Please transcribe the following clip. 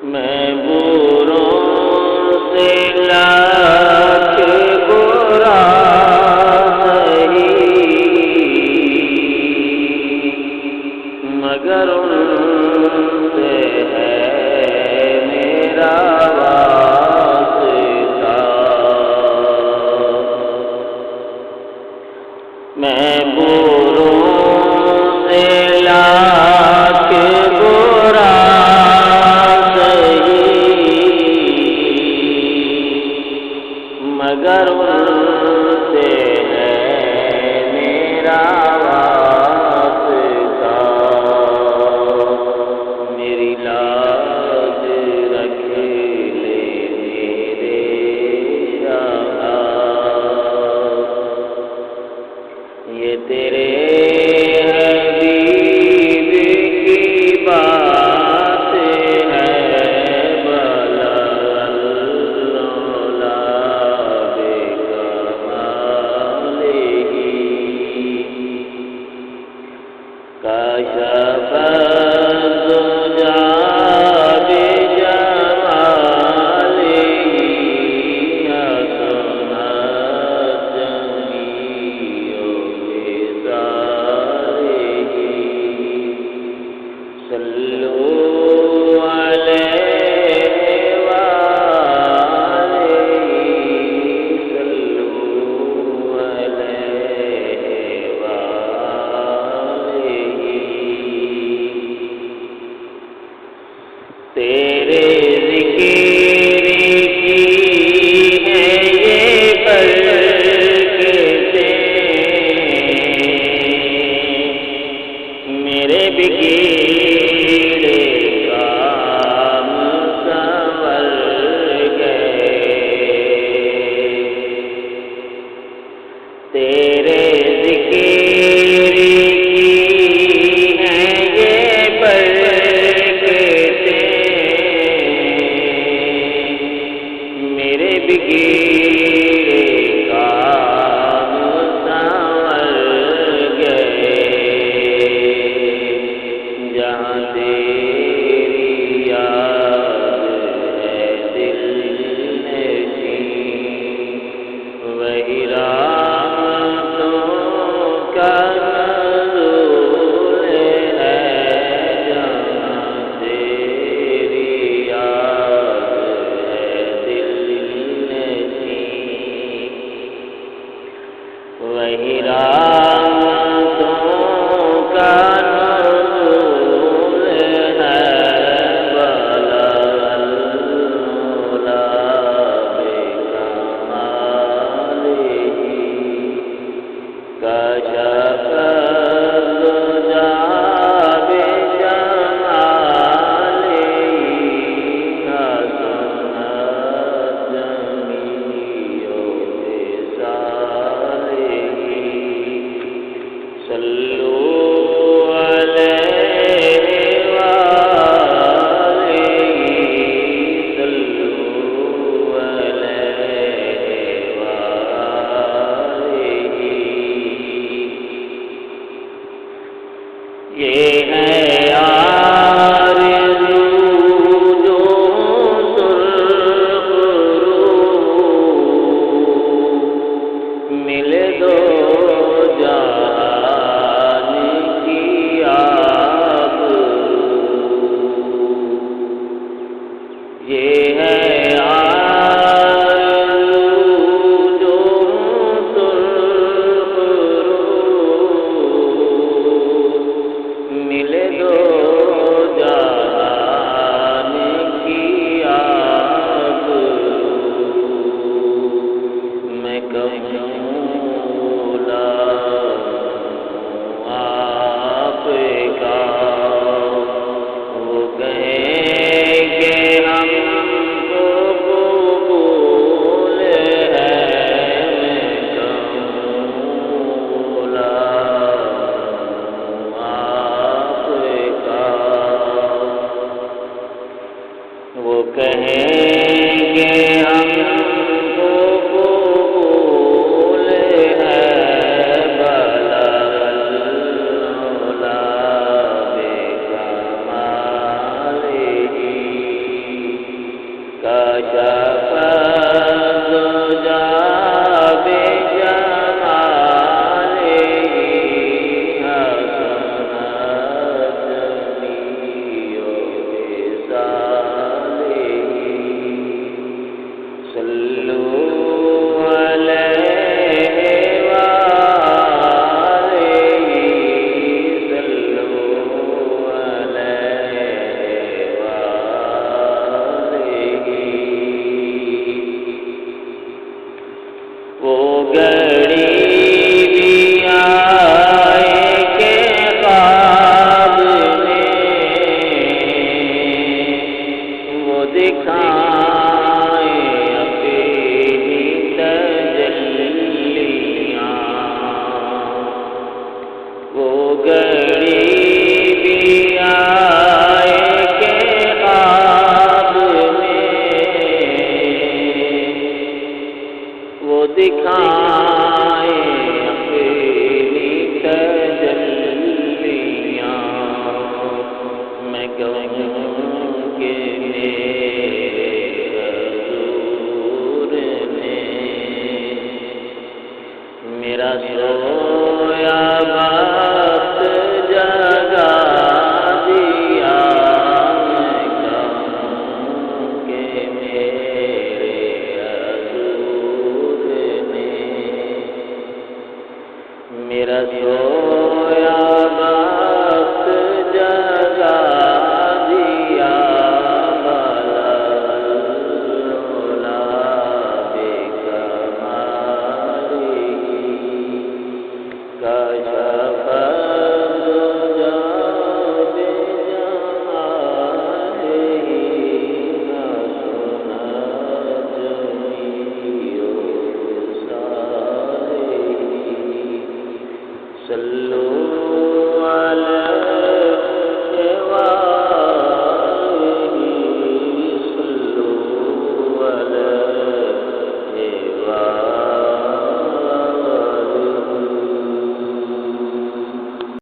میں بروں سے لاکھ برا سہی، مگر ان سے ہے میرا واسطہ۔ میں بروں سے لاکھ برا مگر ان سے ہے میرا واسطہ۔ میری لاج رکھ لے میرے شاہ، یہ تیرے حبیب کی بات ہے، کشف الدجى بجماله حسن الجميع بذاته، صلوا عليه وآله، صلوا عليه وآله۔ تیرے ذکر کی ہے یہ برکتیں، میرے بگڑے کام سنور گئے۔ تیرے ذکر کی ہے یہ برکتیں، میرے بگڑے کام سنور گئے۔ جہاں تیری یاد ہے دل نشین، وہی رحمتوں کا نزول ہے۔ جہاں تیری یاد ہے دل نشین، وہی رحمتوں کا نزول ہے۔ بلغ المولا بکمالہ، کشف الدجى بجماله حسن الجميع بذاته، صلوا عليه وآله، صلوا عليه وآله۔ یہ ہے آرزو جو سرخ رو، ملے دو جہان کی آبرو۔ یہ ہے آرزو جو سرخ رو، ملے دو جہان کی آبرو۔ میں کہوں آپ کا، وہ کہیں کہ ہم کو قبول ہے۔ میں کہوں آپ کا، وہ کہیں کہ ہم کو قبول ہے۔ بلغ المولا بکمالہ، دکھائیں اپنی تجلیاں، وہ گھڑی بھی آئے کہ خواب میں وہ دکھائیں اپنی تجلیاں، میں کہوں کہ